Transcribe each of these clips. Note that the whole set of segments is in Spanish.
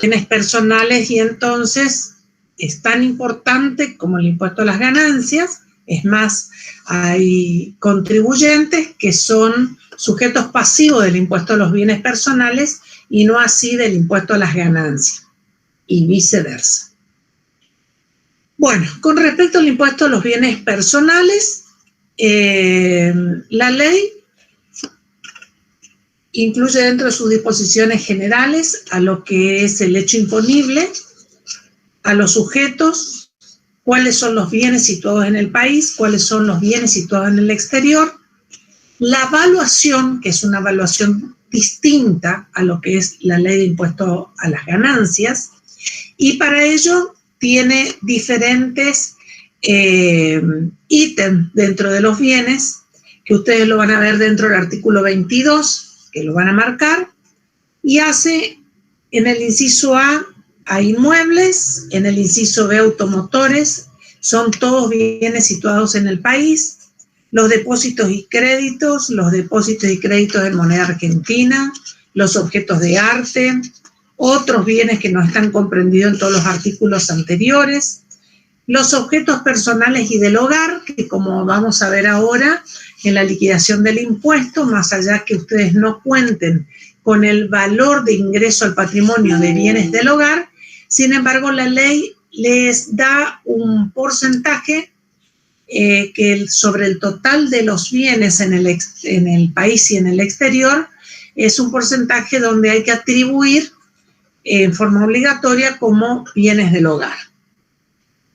bienes personales, y entonces es tan importante como el impuesto a las ganancias. Es más, hay contribuyentes que son sujetos pasivos del impuesto a los bienes personales y no así del impuesto a las ganancias, y viceversa. Bueno, con respecto al impuesto a los bienes personales, la ley incluye dentro de sus disposiciones generales a lo que es el hecho imponible, a los sujetos, cuáles son los bienes situados en el país, cuáles son los bienes situados en el exterior, la evaluación, que es una evaluación distinta a lo que es la ley de impuesto a las ganancias, y para ello tiene diferentes ítems dentro de los bienes, que ustedes lo van a ver dentro del artículo 22, que lo van a marcar, y hace en el inciso A inmuebles, en el inciso B automotores, son todos bienes situados en el país, los depósitos y créditos en moneda argentina, los objetos de arte, otros bienes que no están comprendidos en todos los artículos anteriores, los objetos personales y del hogar, que como vamos a ver ahora en la liquidación del impuesto, más allá que ustedes no cuenten con el valor de ingreso al patrimonio de bienes del hogar, sin embargo la ley les da un porcentaje que sobre el total de los bienes en el país y en el exterior, es un porcentaje donde hay que atribuir en forma obligatoria como bienes del hogar.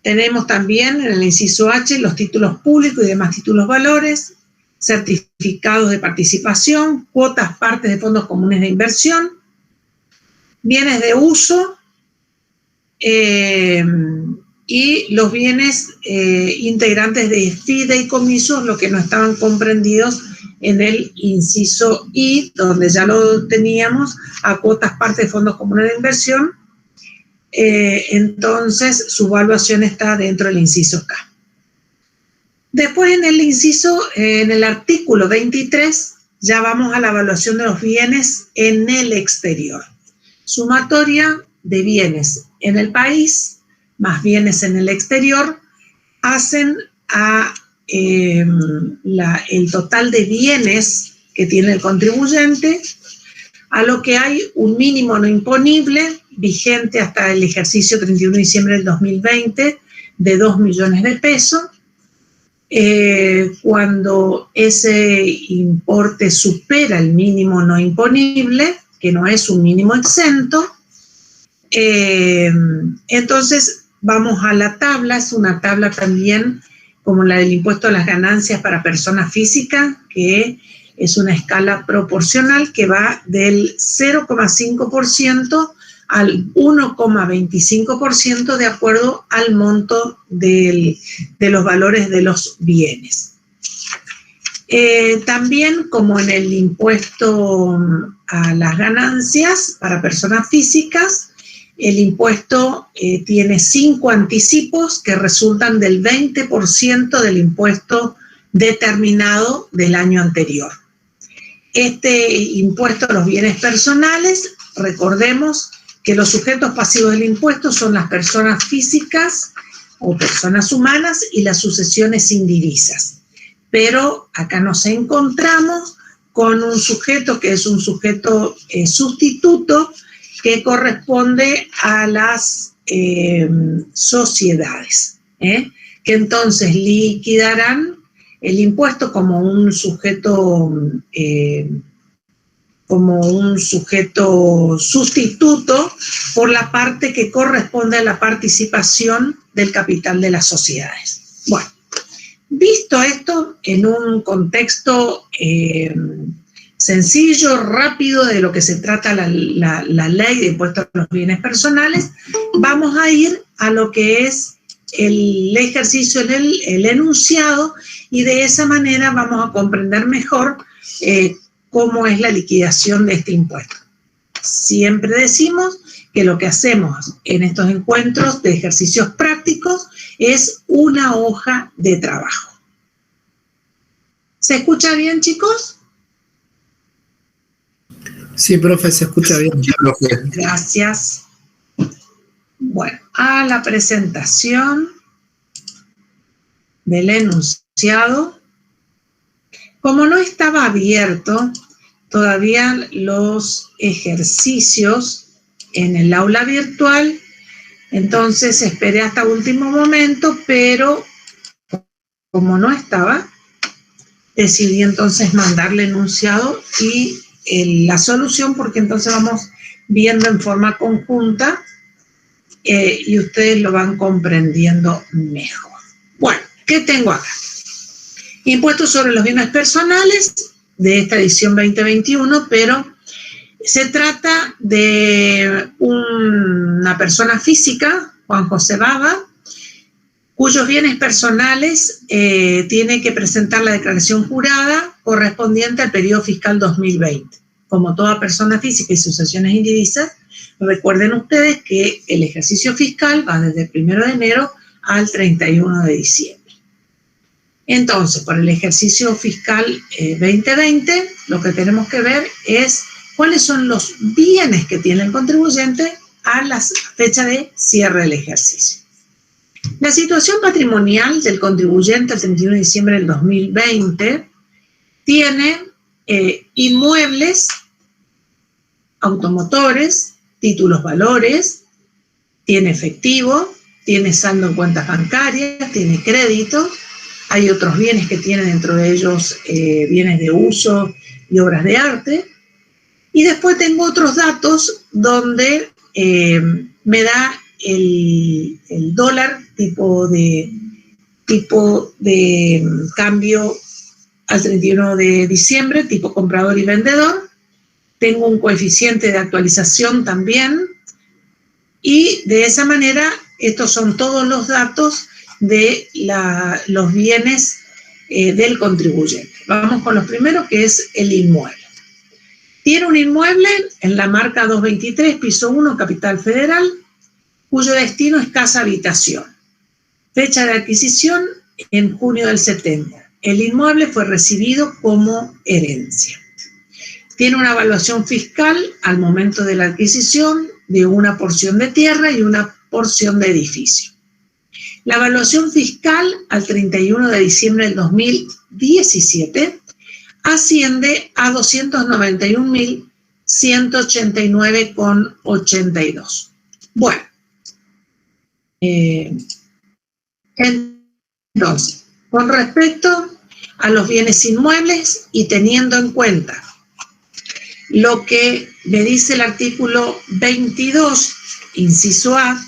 Tenemos también en el inciso H los títulos públicos y demás títulos valores, certificados de participación, cuotas partes de fondos comunes de inversión, bienes de uso y los bienes integrantes de fideicomisos, lo que no estaban comprendidos en el inciso I, donde ya lo teníamos, a cuotas partes de fondos comunes de inversión. Entonces su evaluación está dentro del inciso K. Después en el artículo 23 ya vamos a la evaluación de los bienes en el exterior. Sumatoria de bienes en el país más bienes en el exterior hacen a el total de bienes que tiene el contribuyente, a lo que hay un mínimo no imponible vigente hasta el ejercicio 31 de diciembre del 2020 de 2 millones de pesos. Cuando ese importe supera el mínimo no imponible, que no es un mínimo exento, entonces vamos a la tabla. Es una tabla también como la del impuesto a las ganancias para personas físicas, que es una escala proporcional que va del 0,5% al 1,25% de acuerdo al monto de los valores de los bienes. También, como en el impuesto a las ganancias para personas físicas, el impuesto tiene 5 anticipos que resultan del 20% del impuesto determinado del año anterior. Este impuesto a los bienes personales, recordemos que los sujetos pasivos del impuesto son las personas físicas o personas humanas y las sucesiones indivisas. Pero acá nos encontramos con un sujeto que es un sujeto sustituto, que corresponde a las sociedades, que entonces liquidarán el impuesto como un sujeto sustituto por la parte que corresponde a la participación del capital de las sociedades. Bueno, visto esto en un contexto sencillo, rápido, de lo que se trata la ley de impuestos a los bienes personales, vamos a ir a lo que es el ejercicio, el enunciado, y de esa manera vamos a comprender mejor cómo es la liquidación de este impuesto. Siempre decimos que lo que hacemos en estos encuentros de ejercicios prácticos es una hoja de trabajo. ¿Se escucha bien, chicos? Sí, profe, se escucha bien. Gracias. Bueno, a la presentación del enunciado. Como no estaba abierto todavía los ejercicios en el aula virtual, entonces esperé hasta último momento, pero como no estaba, decidí entonces mandarle enunciado y la solución, porque entonces vamos viendo en forma conjunta y ustedes lo van comprendiendo mejor. Bueno, ¿qué tengo acá? Impuestos sobre los bienes personales de esta edición 2021, pero se trata de una persona física, Juan José Baba, cuyos bienes personales tiene que presentar la declaración jurada correspondiente al periodo fiscal 2020. Como toda persona física y sucesiones indivisas, recuerden ustedes que el ejercicio fiscal va desde el 1 de enero al 31 de diciembre. Entonces, por el ejercicio fiscal 2020, lo que tenemos que ver es cuáles son los bienes que tiene el contribuyente a la fecha de cierre del ejercicio. La situación patrimonial del contribuyente al 31 de diciembre del 2020 tiene inmuebles, automotores, títulos valores, tiene efectivo, tiene saldo en cuentas bancarias, tiene crédito. Hay otros bienes que tiene dentro de ellos bienes de uso y obras de arte. Y después tengo otros datos donde me da el dólar tipo de cambio al 31 de diciembre, tipo comprador y vendedor. Tengo un coeficiente de actualización también. Y de esa manera, estos son todos los datos de los bienes del contribuyente. Vamos con los primeros, que es el inmueble. Tiene un inmueble en la marca 223, piso 1, Capital Federal, cuyo destino es casa habitación. Fecha de adquisición en junio del 70. El inmueble fue recibido como herencia. Tiene una evaluación fiscal al momento de la adquisición de una porción de tierra y una porción de edificio. La evaluación fiscal al 31 de diciembre del 2017 asciende a 291.189,82. Bueno, entonces, con respecto a los bienes inmuebles y teniendo en cuenta lo que me dice el artículo 22, inciso A,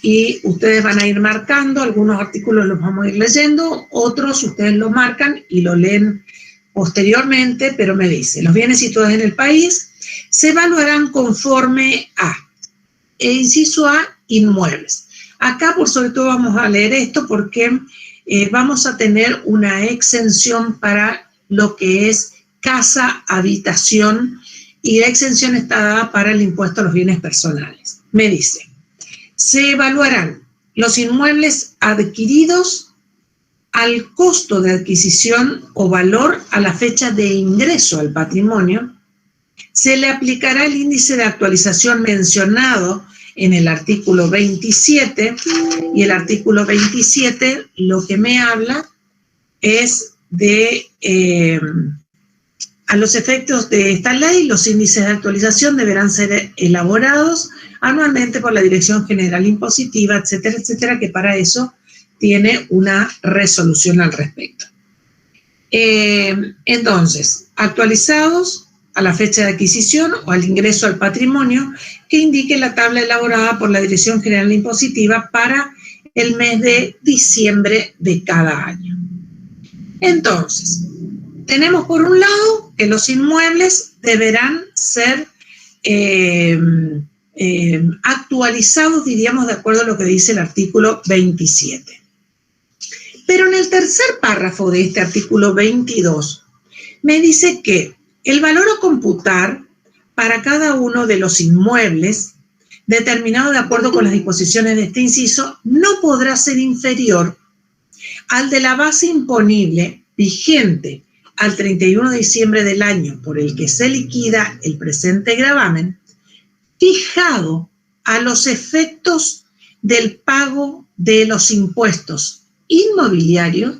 y ustedes van a ir marcando, algunos artículos los vamos a ir leyendo, otros ustedes los marcan y lo leen posteriormente, pero me dice, los bienes situados en el país se evaluarán conforme a, inciso A, inmuebles. Acá por sobre todo vamos a leer esto porque vamos a tener una exención para lo que es casa, habitación, y la exención está dada para el impuesto a los bienes personales. Me dice, se evaluarán los inmuebles adquiridos al costo de adquisición o valor a la fecha de ingreso al patrimonio. Se le aplicará el índice de actualización mencionado en el artículo 27, y el artículo 27 lo que me habla es de, a los efectos de esta ley, los índices de actualización deberán ser elaborados anualmente por la Dirección General Impositiva, etcétera, etcétera, que para eso tiene una resolución al respecto. Entonces, actualizados a la fecha de adquisición o al ingreso al patrimonio que indique la tabla elaborada por la Dirección General Impositiva para el mes de diciembre de cada año. Entonces, tenemos por un lado que los inmuebles deberán ser actualizados, diríamos, de acuerdo a lo que dice el artículo 27. Pero en el tercer párrafo de este artículo 22 me dice que el valor a computar para cada uno de los inmuebles, determinado de acuerdo con las disposiciones de este inciso, no podrá ser inferior al de la base imponible vigente al 31 de diciembre del año por el que se liquida el presente gravamen, fijado a los efectos del pago de los impuestos inmobiliarios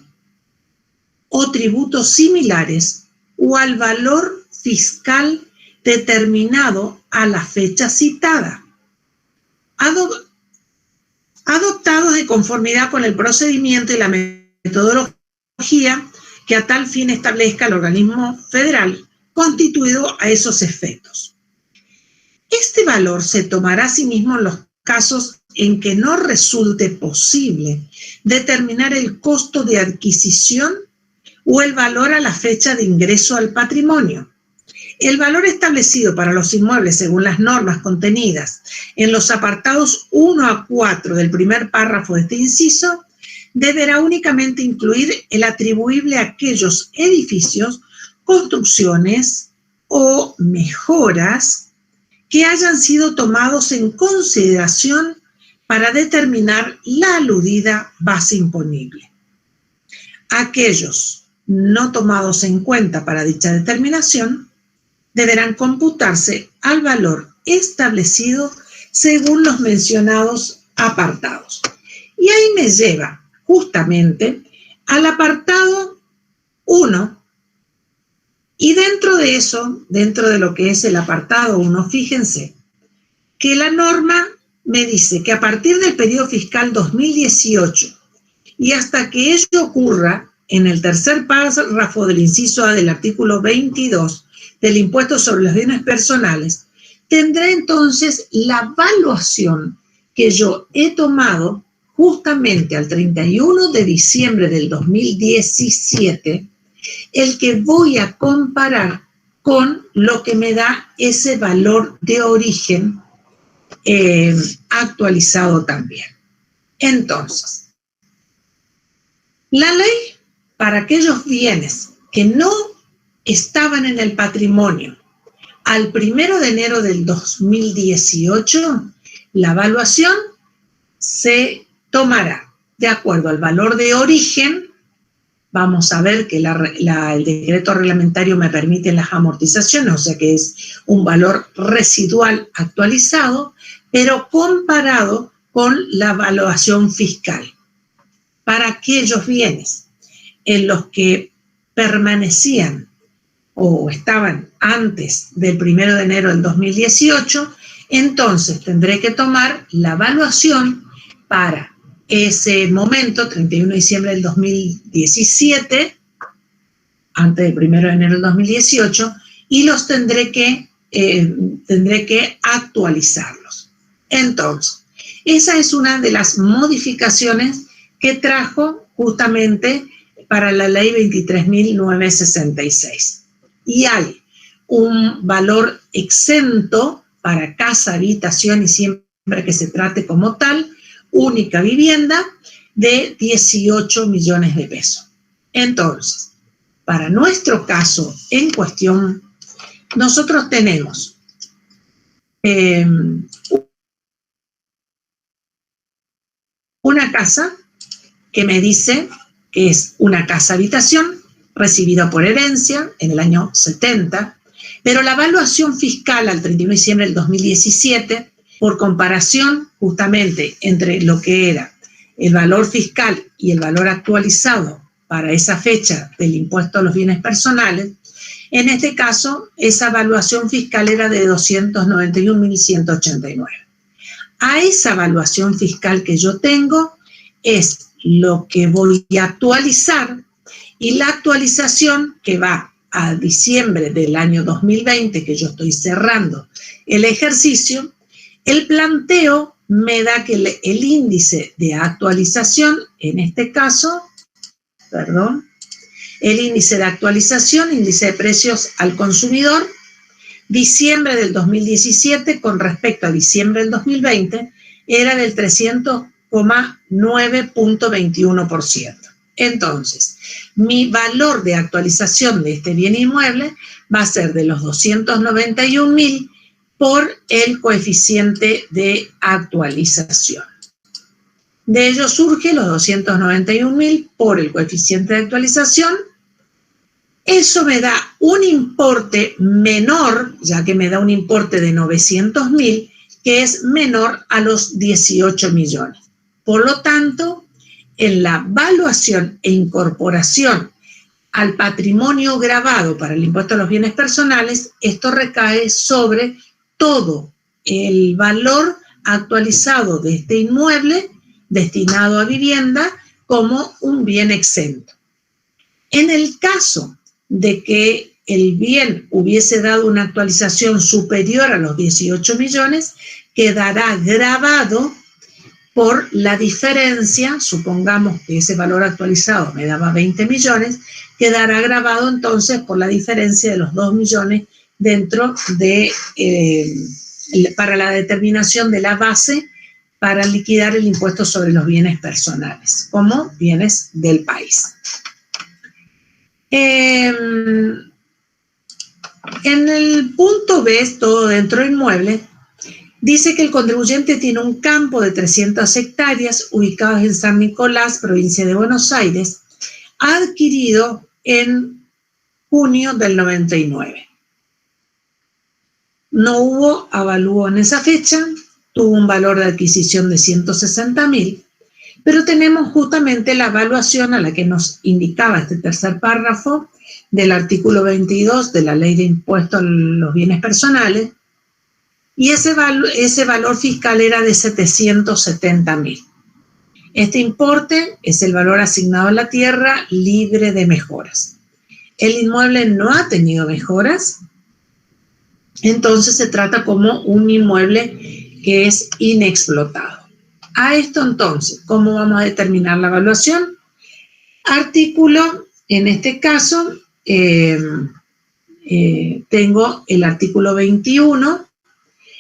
o tributos similares o al valor fiscal determinado a la fecha citada, adoptados de conformidad con el procedimiento y la metodología que a tal fin establezca el organismo federal constituido a esos efectos. Este valor se tomará asimismo en los casos en que no resulte posible determinar el costo de adquisición o el valor a la fecha de ingreso al patrimonio. El valor establecido para los inmuebles según las normas contenidas en los apartados 1 a 4 del primer párrafo de este inciso deberá únicamente incluir el atribuible a aquellos edificios, construcciones o mejoras que hayan sido tomados en consideración para determinar la aludida base imponible. Aquellos no tomados en cuenta para dicha determinación deberán computarse al valor establecido según los mencionados apartados. Y ahí me lleva justamente al apartado 1, y dentro de eso, dentro de lo que es el apartado 1, fíjense que la norma me dice que a partir del periodo fiscal 2018 y hasta que ello ocurra, en el tercer párrafo del inciso A del artículo 22 del impuesto sobre los bienes personales, tendré entonces la evaluación que yo he tomado justamente al 31 de diciembre del 2017, el que voy a comparar con lo que me da ese valor de origen actualizado también. Entonces, la ley para aquellos bienes que no estaban en el patrimonio al 1 de enero del 2018, la evaluación se tomará de acuerdo al valor de origen. Vamos a ver que el decreto reglamentario me permite las amortizaciones, o sea que es un valor residual actualizado, pero comparado con la evaluación fiscal. Para aquellos bienes en los que permanecían o estaban antes del 1 de enero del 2018, entonces tendré que tomar la evaluación para ese momento, 31 de diciembre del 2017, antes del 1 de enero del 2018, y los tendré que actualizarlos. Entonces, esa es una de las modificaciones que trajo justamente para la ley 23.966. Y hay un valor exento para casa, habitación y siempre que se trate como tal, única vivienda, de 18 millones de pesos. Entonces, para nuestro caso en cuestión, nosotros tenemos una casa que me dice que es una casa habitación recibida por herencia en el año 70, pero la evaluación fiscal al 31 de diciembre del 2017, por comparación justamente entre lo que era el valor fiscal y el valor actualizado para esa fecha del impuesto a los bienes personales, en este caso esa evaluación fiscal era de 291.189. A esa evaluación fiscal que yo tengo es lo que voy a actualizar, y la actualización que va a diciembre del año 2020, que yo estoy cerrando el ejercicio, el planteo me da que el índice de actualización, en este caso, el índice de actualización, índice de precios al consumidor, diciembre del 2017 con respecto a diciembre del 2020, era del 300,9.21%. Entonces, mi valor de actualización de este bien inmueble va a ser de los 291.000 por el coeficiente de actualización. De ello surge los 291.000 por el coeficiente de actualización. Eso me da un importe menor, ya que me da un importe de 900.000, que es menor a los 18 millones. Por lo tanto, en la valuación e incorporación al patrimonio gravado para el impuesto a los bienes personales, esto recae sobre todo el valor actualizado de este inmueble destinado a vivienda como un bien exento. En el caso de que el bien hubiese dado una actualización superior a los 18 millones, quedará gravado por la diferencia, supongamos que ese valor actualizado me daba 20 millones, quedará gravado entonces por la diferencia de los 2 millones dentro de, para la determinación de la base para liquidar el impuesto sobre los bienes personales, como bienes del país. En el punto B, todo dentro del inmueble, dice que el contribuyente tiene un campo de 300 hectáreas ubicado en San Nicolás, provincia de Buenos Aires, adquirido en junio del 99. No hubo avalúo en esa fecha, tuvo un valor de adquisición de 160.000, pero tenemos justamente la evaluación a la que nos indicaba este tercer párrafo del artículo 22 de la Ley de Impuesto a los Bienes Personales, y ese valor fiscal era de 770.000. Este importe es el valor asignado a la tierra libre de mejoras. El inmueble no ha tenido mejoras, entonces se trata como un inmueble que es inexplotado. A esto entonces, ¿cómo vamos a determinar la evaluación? Artículo, en este caso, tengo el artículo 21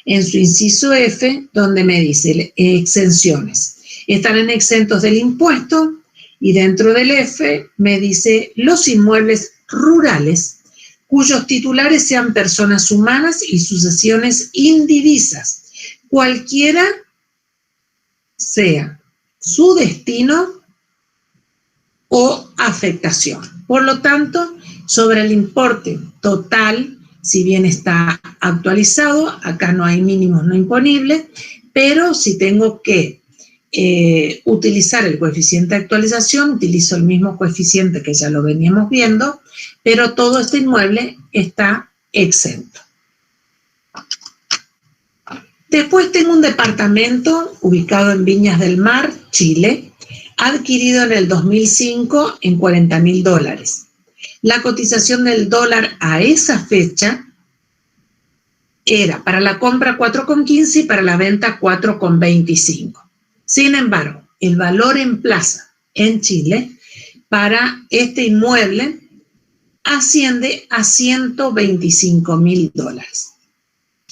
en su inciso F, donde me dice exenciones. Estarán exentos del impuesto y dentro del F me dice los inmuebles rurales cuyos titulares sean personas humanas y sucesiones indivisas, cualquiera sea su destino o afectación. Por lo tanto, sobre el importe total, si bien está actualizado, acá no hay mínimos no imponibles, pero si tengo que utilizar el coeficiente de actualización, utilizo el mismo coeficiente que ya lo veníamos viendo, pero todo este inmueble está exento. Después tengo un departamento ubicado en Viñas del Mar, Chile, adquirido en el 2005 en $40.000. La cotización del dólar a esa fecha era para la compra 4,15 y para la venta 4,25. Sin embargo, el valor en plaza en Chile para este inmueble asciende a $125.000.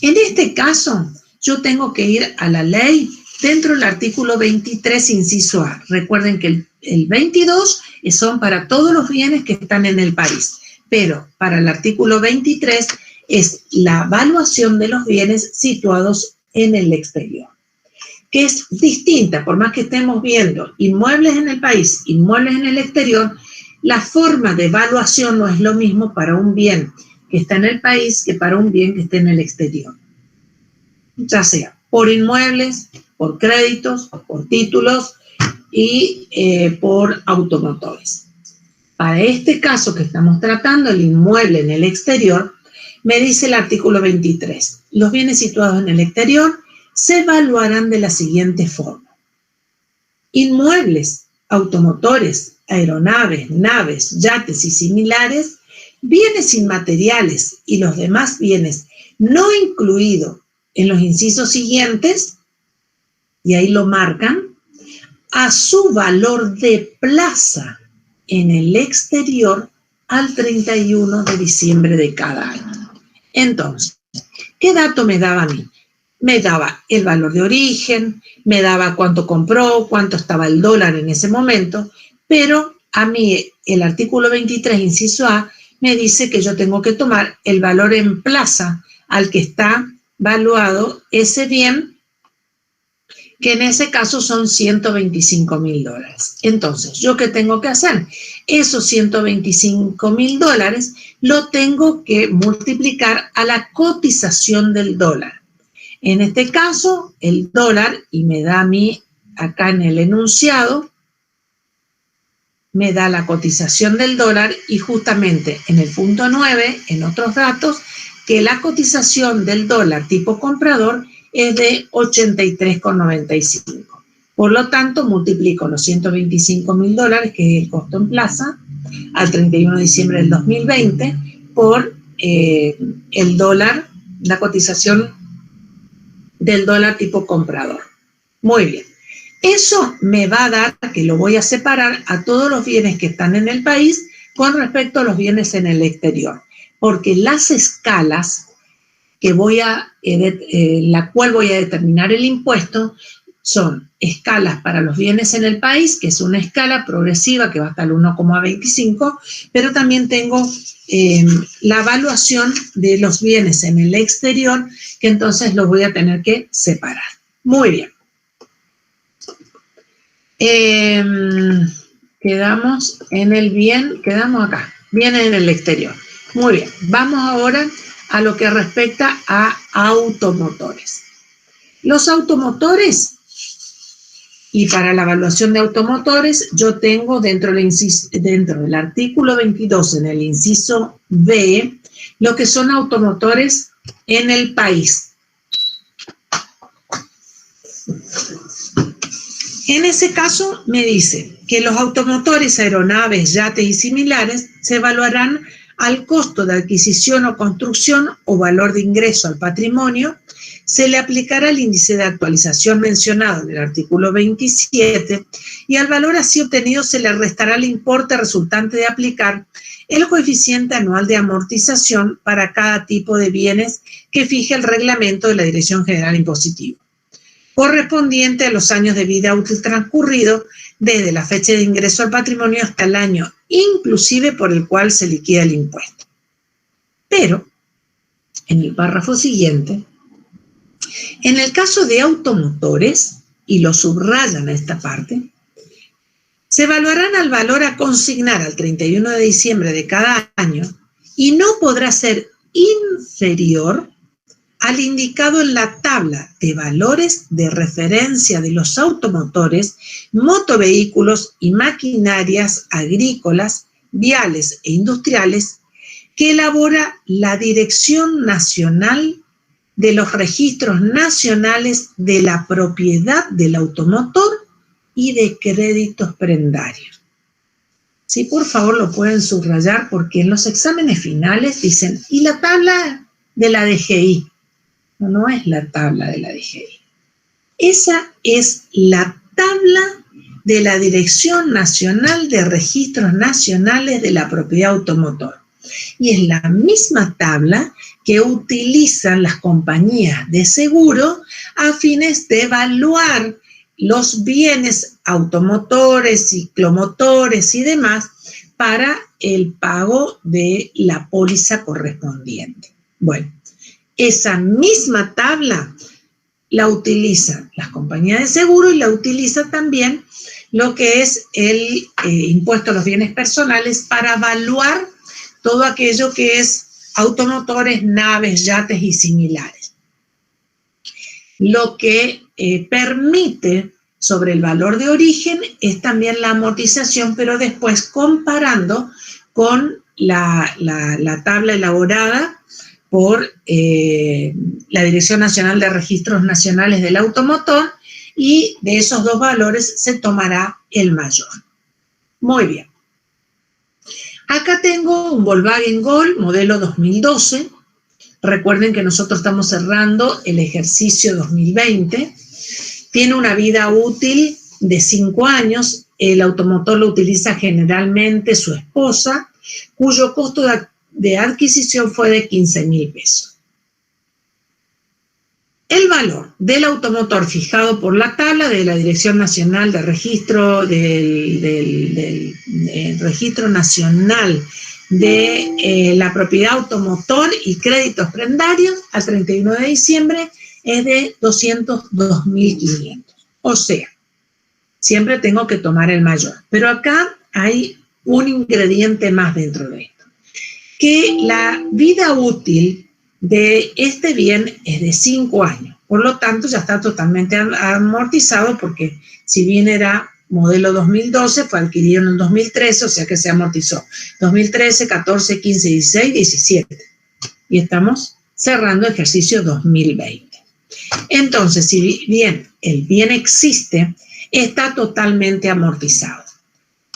En este caso, yo tengo que ir a la ley dentro del artículo 23, inciso A. Recuerden que el 22 son para todos los bienes que están en el país, pero para el artículo 23 es la evaluación de los bienes situados en el exterior, que es distinta, por más que estemos viendo inmuebles en el país, inmuebles en el exterior, la forma de evaluación no es lo mismo para un bien que está en el país que para un bien que esté en el exterior. Ya sea por inmuebles, por créditos, por títulos y por automotores. Para este caso que estamos tratando, el inmueble en el exterior, me dice el artículo 23. Los bienes situados en el exterior se evaluarán de la siguiente forma. Inmuebles, automotores, aeronaves, naves, yates y similares, bienes inmateriales y los demás bienes no incluidos en los incisos siguientes, y ahí lo marcan, a su valor de plaza en el exterior al 31 de diciembre de cada año. Entonces, ¿qué dato me daba a mí? Me daba el valor de origen, me daba cuánto compró, cuánto estaba el dólar en ese momento, pero a mí el artículo 23, inciso A, me dice que yo tengo que tomar el valor en plaza al que está valuado ese bien, que en ese caso son $125.000. Entonces, ¿yo qué tengo que hacer? Esos $125.000 lo tengo que multiplicar a la cotización del dólar. En este caso, el dólar, y me da a mí acá en el enunciado, me da la cotización del dólar y justamente en el punto 9, en otros datos, que la cotización del dólar tipo comprador es de 83,95. Por lo tanto, multiplico los $125.000, que es el costo en plaza, al 31 de diciembre del 2020, por el dólar, la cotización del dólar tipo comprador. Muy bien. Eso me va a dar, que lo voy a separar a todos los bienes que están en el país con respecto a los bienes en el exterior. Porque las escalas que la cual voy a determinar el impuesto son escalas para los bienes en el país, que es una escala progresiva que va hasta el 1,25, pero también tengo la evaluación de los bienes en el exterior, que entonces los voy a tener que separar. Muy bien. Quedamos en el bien, quedamos acá, bien en el exterior. Muy bien, vamos ahora a lo que respecta a automotores. Los automotores, y para la evaluación de automotores, yo tengo dentro del artículo 22, en el inciso B, lo que son automotores en el país. En ese caso me dice que los automotores, aeronaves, yates y similares se evaluarán al costo de adquisición o construcción o valor de ingreso al patrimonio, se le aplicará el índice de actualización mencionado en el artículo 27 y al valor así obtenido se le restará el importe resultante de aplicar el coeficiente anual de amortización para cada tipo de bienes que fije el reglamento de la Dirección General Impositiva, correspondiente a los años de vida útil transcurrido desde la fecha de ingreso al patrimonio hasta el año inclusive por el cual se liquida el impuesto. Pero, en el párrafo siguiente, en el caso de automotores, y lo subrayan a esta parte, se evaluarán al valor a consignar al 31 de diciembre de cada año y no podrá ser inferior al indicado en la tabla de valores de referencia de los automotores, motovehículos y maquinarias agrícolas, viales e industriales que elabora la Dirección Nacional de los Registros Nacionales de la Propiedad del Automotor y de Créditos Prendarios. Sí, por favor, lo pueden subrayar porque en los exámenes finales dicen, ¿y la tabla de la DGI? No es la tabla de la DGI. Esa es la tabla de la Dirección Nacional de Registros Nacionales de la Propiedad Automotor. Y es la misma tabla que utilizan las compañías de seguro a fines de evaluar los bienes automotores, ciclomotores y demás para el pago de la póliza correspondiente. Bueno, esa misma tabla la utilizan las compañías de seguro y la utiliza también lo que es el impuesto a los bienes personales para evaluar todo aquello que es automotores, naves, yates y similares. Lo que permite sobre el valor de origen es también la amortización, pero después comparando con la tabla elaborada por la Dirección Nacional de Registros Nacionales del Automotor, y de esos dos valores se tomará el mayor. Muy bien. Acá tengo un Volkswagen Gol modelo 2012. Recuerden que nosotros estamos cerrando el ejercicio 2020. Tiene una vida útil de 5 años. El automotor lo utiliza generalmente su esposa, cuyo costo de adquisición fue de 15.000 pesos. El valor del automotor fijado por la tabla de la Dirección Nacional de Registro del Registro Nacional de la Propiedad Automotor y Créditos Prendarios al 31 de diciembre es de 202.500. O sea, siempre tengo que tomar el mayor. Pero acá hay un ingrediente más dentro de esto, que la vida útil de este bien es de 5 años. Por lo tanto, ya está totalmente amortizado porque si bien era modelo 2012, fue adquirido en el 2013, o sea que se amortizó 2013, 14, 15, 16, 17. Y estamos cerrando ejercicio 2020. Entonces, si bien el bien existe, está totalmente amortizado.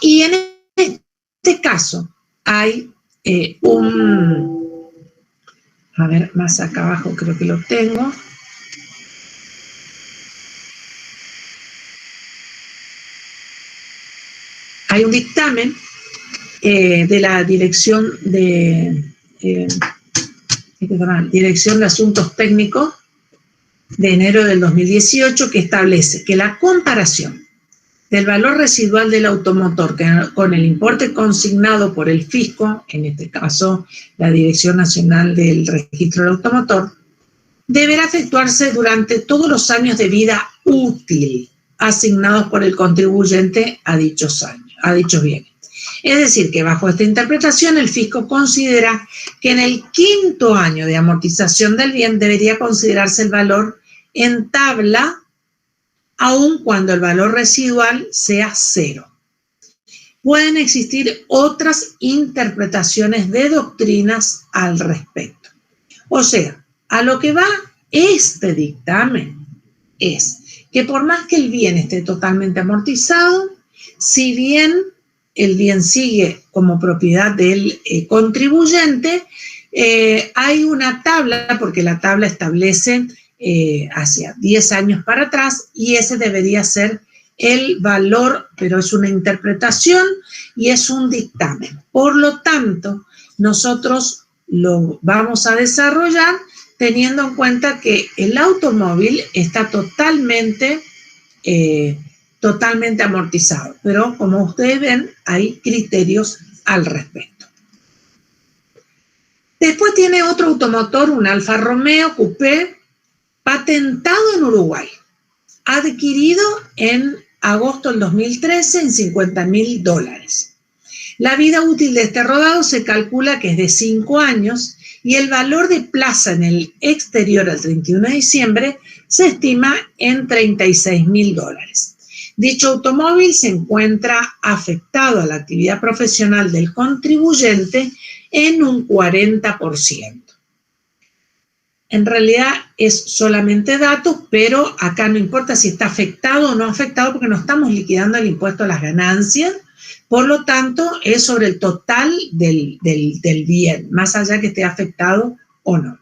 Y en este caso hay a ver, más acá abajo creo que lo tengo. Hay un dictamen de la Dirección de Asuntos Técnicos de enero del 2018 que establece que la comparación del valor residual del automotor con el importe consignado por el fisco, en este caso la Dirección Nacional del Registro del Automotor, deberá efectuarse durante todos los años de vida útil asignados por el contribuyente a dichos bienes. Es decir, que bajo esta interpretación el fisco considera que en el 5º año de amortización del bien debería considerarse el valor en tabla aun cuando el valor residual sea 0. Pueden existir otras interpretaciones de doctrinas al respecto. O sea, a lo que va este dictamen es que por más que el bien esté totalmente amortizado, si bien el bien sigue como propiedad del contribuyente, hay una tabla, porque la tabla establece hacia 10 años para atrás, y ese debería ser el valor, pero es una interpretación y es un dictamen. Por lo tanto, nosotros lo vamos a desarrollar teniendo en cuenta que el automóvil está totalmente amortizado, pero como ustedes ven, hay criterios al respecto. Después tiene otro automotor, un Alfa Romeo Coupé, patentado en Uruguay, adquirido en agosto del 2013 en $50.000. La vida útil de este rodado se calcula que es de 5 años y el valor de plaza en el exterior al 31 de diciembre se estima en $36.000. Dicho automóvil se encuentra afectado a la actividad profesional del contribuyente en un 40%. En realidad es solamente datos, pero acá no importa si está afectado o no afectado porque no estamos liquidando el impuesto a las ganancias, por lo tanto es sobre el total del bien, más allá que esté afectado o no.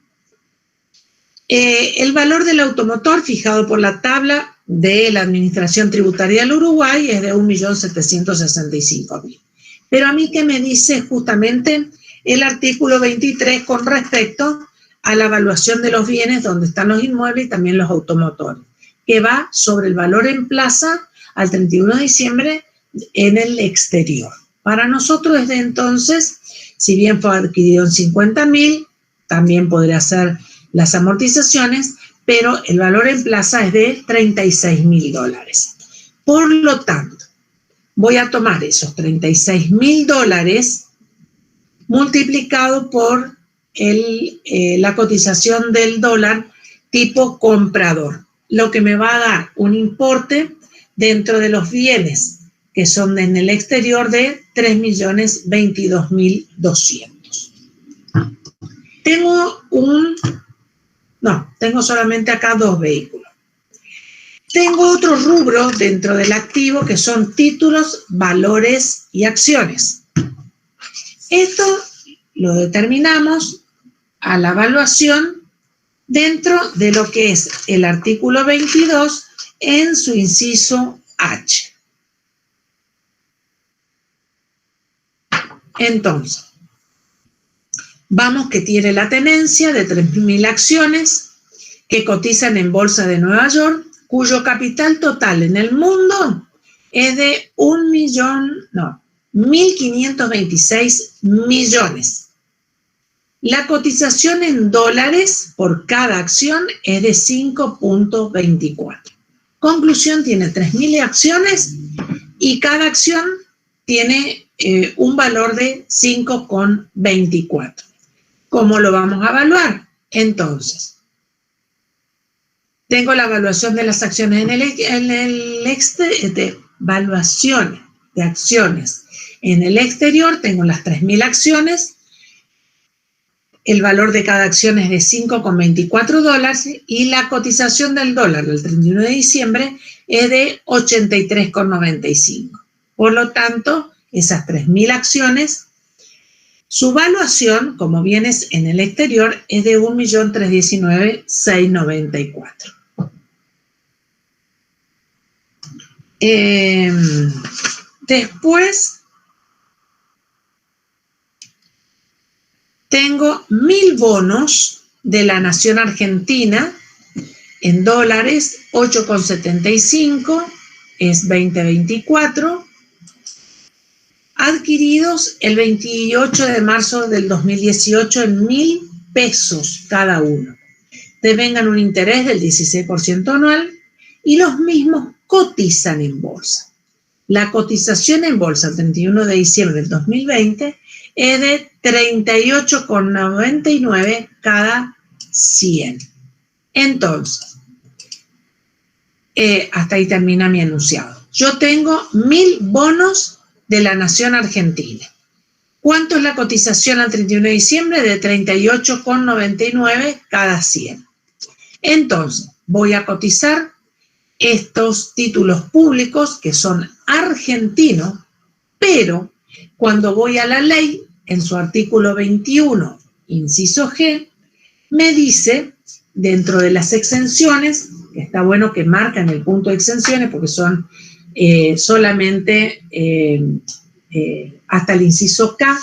El valor del automotor fijado por la tabla de la Administración Tributaria del Uruguay es de 1.765.000. Pero a mí, ¿qué me dice justamente el artículo 23 con respecto a la evaluación de los bienes donde están los inmuebles y también los automotores, que va sobre el valor en plaza al 31 de diciembre en el exterior? Para nosotros desde entonces, si bien fue adquirido en 50.000, también podría ser las amortizaciones, pero el valor en plaza es de $36.000. Por lo tanto, voy a tomar esos $36.000 multiplicado por la cotización del dólar tipo comprador, lo que me va a dar un importe dentro de los bienes que son en el exterior de 3.022.200. Tengo solamente acá 2 vehículos. Tengo otros rubros dentro del activo que son títulos, valores y acciones. Esto lo determinamos a la evaluación dentro de lo que es el artículo 22 en su inciso H. Entonces, vamos que tiene la tenencia de 3.000 acciones que cotizan en Bolsa de Nueva York, cuyo capital total en el mundo es de 1.526 millones. La cotización en dólares por cada acción es de 5.24. Conclusión, tiene 3.000 acciones y cada acción tiene un valor de 5.24. ¿Cómo lo vamos a evaluar? Entonces, Tengo la evaluación de las acciones evaluaciones de acciones en el exterior. Tengo las 3.000 acciones. El valor de cada acción es de $5,24 y la cotización del dólar del 31 de diciembre es de 83,95. Por lo tanto, esas 3.000 acciones, su valuación, como bienes en el exterior, es de 1.319.694. Después tengo 1.000 bonos de la Nación Argentina en dólares, 8,75, es 2024, adquiridos el 28 de marzo del 2018 en 1.000 pesos cada uno. Devengan un interés del 16% anual y los mismos cotizan en bolsa. La cotización en bolsa el 31 de diciembre del 2020 es de 38,99 cada 100. Entonces, hasta ahí termina mi enunciado. Yo tengo 1.000 bonos de la Nación Argentina. ¿Cuánto es la cotización al 31 de diciembre? De 38,99 cada 100. Entonces, voy a cotizar estos títulos públicos que son argentinos, pero cuando voy a la ley, en su artículo 21, inciso G, me dice, dentro de las exenciones, que está bueno que marcan el punto de exenciones porque son solamente hasta el inciso K,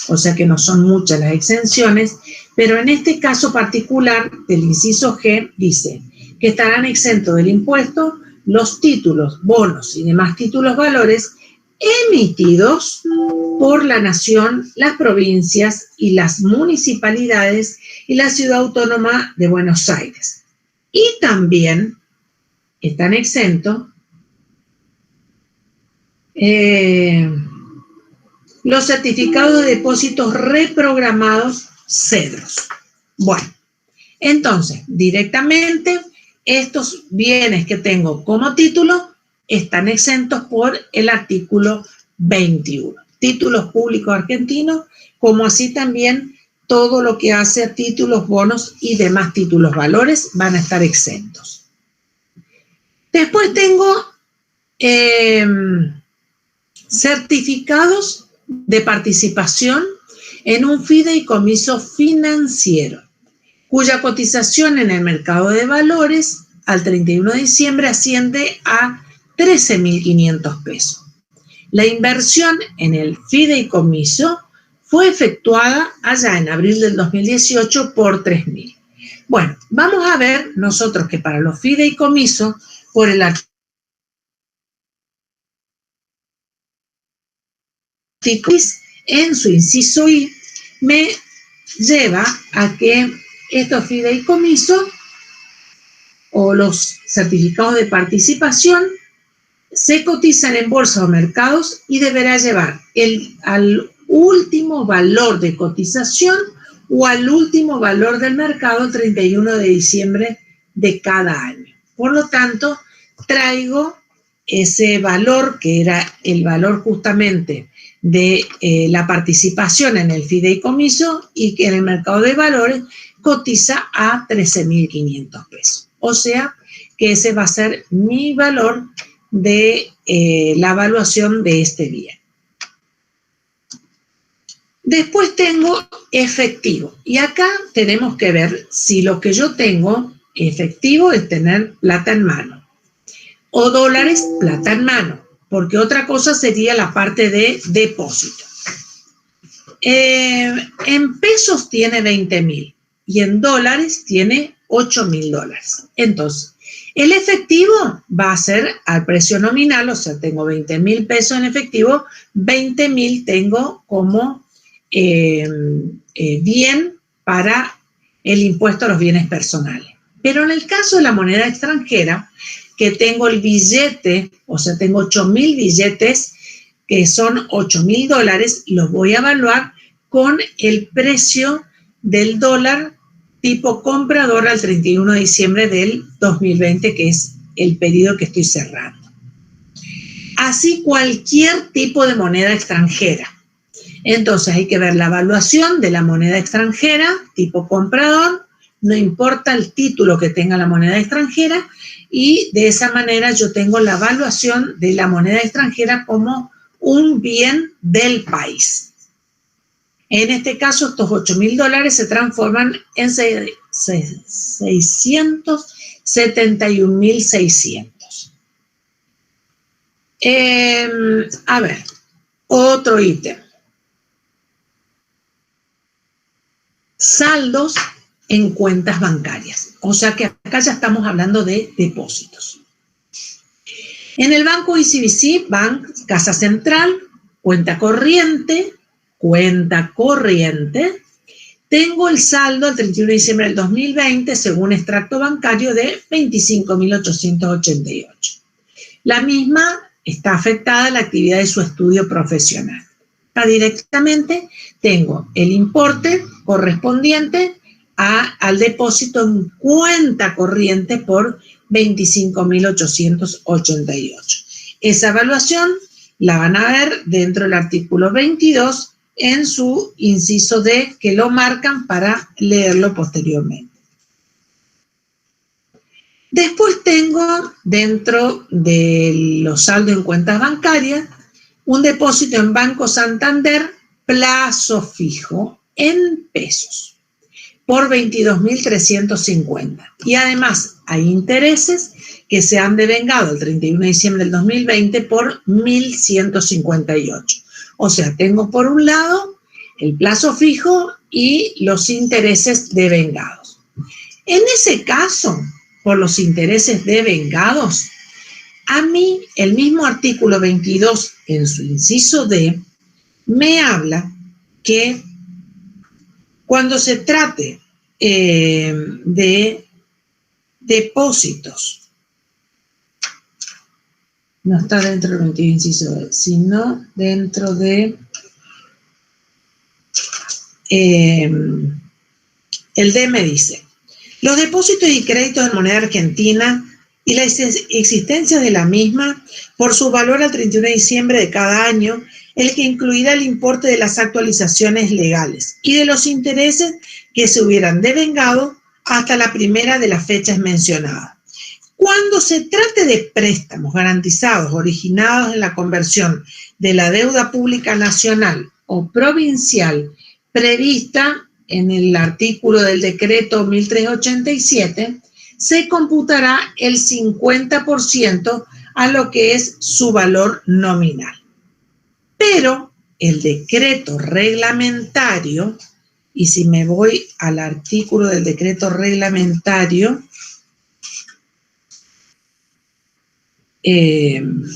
o sea que no son muchas las exenciones, pero en este caso particular del inciso G dice que estarán exentos del impuesto los títulos, bonos y demás títulos valores emitidos por la nación, las provincias y las municipalidades y la ciudad autónoma de Buenos Aires. Y también están exentos los certificados de depósitos reprogramados cedros. Bueno, entonces, directamente, estos bienes que tengo como título están exentos por el artículo 21. Títulos públicos argentinos, como así también todo lo que hace a títulos, bonos y demás títulos valores van a estar exentos. Después tengo certificados de participación en un fideicomiso financiero, cuya cotización en el mercado de valores al 31 de diciembre asciende a 13.500 pesos. La inversión en el fideicomiso fue efectuada allá en abril del 2018 por 3.000. Bueno, vamos a ver nosotros que para los fideicomisos, por el artículo en su inciso I, me lleva a que estos fideicomisos o los certificados de participación se cotizan en bolsa o mercados y deberá llevar al último valor de cotización o al último valor del mercado el 31 de diciembre de cada año. Por lo tanto, traigo ese valor que era el valor justamente de la participación en el fideicomiso y que en el mercado de valores cotiza a 13.500 pesos. O sea que ese va a ser mi valor de la evaluación de este bien. Después tengo efectivo y acá tenemos que ver si lo que yo tengo efectivo es tener plata en mano o dólares, plata en mano, porque otra cosa sería la parte de depósito. En pesos tiene 20.000 y en dólares tiene 8.000 dólares. Entonces, el efectivo va a ser al precio nominal, o sea, tengo 20.000 pesos en efectivo, 20.000 tengo como bien para el impuesto a los bienes personales. Pero en el caso de la moneda extranjera, que tengo el billete, o sea, tengo 8.000 billetes, que son 8.000 dólares, los voy a evaluar con el precio del dólar tipo comprador al 31 de diciembre del 2020, que es el periodo que estoy cerrando. Así cualquier tipo de moneda extranjera. Entonces hay que ver la evaluación de la moneda extranjera, tipo comprador, no importa el título que tenga la moneda extranjera, y de esa manera yo tengo la evaluación de la moneda extranjera como un bien del país. En este caso, estos $8.000 se transforman en 671.600. A ver, otro ítem. Saldos en cuentas bancarias. O sea que acá ya estamos hablando de depósitos. En el banco ICBC Bank, Casa Central, cuenta corriente, tengo el saldo al 31 de diciembre del 2020, según extracto bancario, de 25.888. La misma está afectada a la actividad de su estudio profesional. Directamente tengo el importe correspondiente al depósito en cuenta corriente por 25.888. Esa evaluación la van a ver dentro del artículo 22 en su inciso D, que lo marcan para leerlo posteriormente. Después tengo dentro de los saldos en cuentas bancarias un depósito en Banco Santander, plazo fijo en pesos, por 22.350. Y además hay intereses que se han devengado el 31 de diciembre del 2020 por 1.158. O sea, tengo por un lado el plazo fijo y los intereses devengados. En ese caso, por los intereses devengados, a mí el mismo artículo 22 en su inciso D me habla que cuando se trate de depósitos, no está dentro del 22 inciso D, sino dentro de el D me dice, los depósitos y créditos en moneda argentina y la existencia de la misma por su valor al 31 de diciembre de cada año, el que incluirá el importe de las actualizaciones legales y de los intereses que se hubieran devengado hasta la primera de las fechas mencionadas. Cuando se trate de préstamos garantizados originados en la conversión de la deuda pública nacional o provincial prevista en el artículo del decreto 1387, se computará el 50% a lo que es su valor nominal. Pero el decreto reglamentario, y si me voy al artículo del decreto reglamentario, del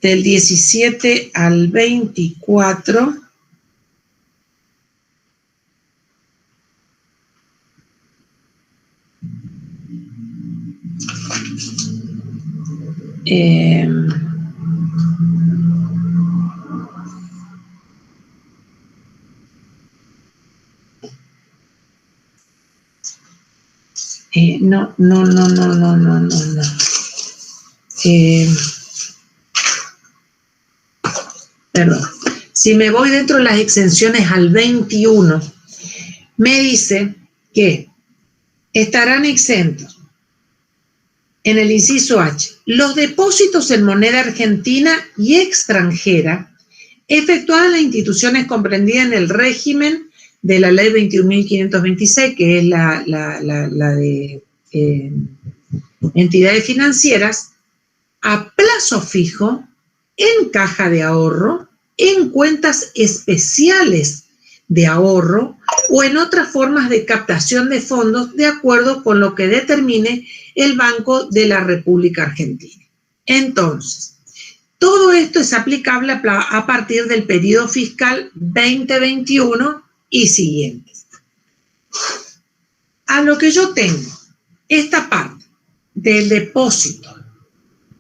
17 al 24, no. Perdón. Si me voy dentro de las exenciones al 21, me dice que estarán exentos en el inciso H los depósitos en moneda argentina y extranjera efectuadas en las instituciones comprendidas en el régimen de la ley 21.526, que es la de entidades financieras, a plazo fijo, en caja de ahorro, en cuentas especiales de ahorro o en otras formas de captación de fondos de acuerdo con lo que determine el Banco de la República Argentina. Entonces, todo esto es aplicable a partir del periodo fiscal 2021 y siguientes. A lo que yo tengo, esta parte del depósito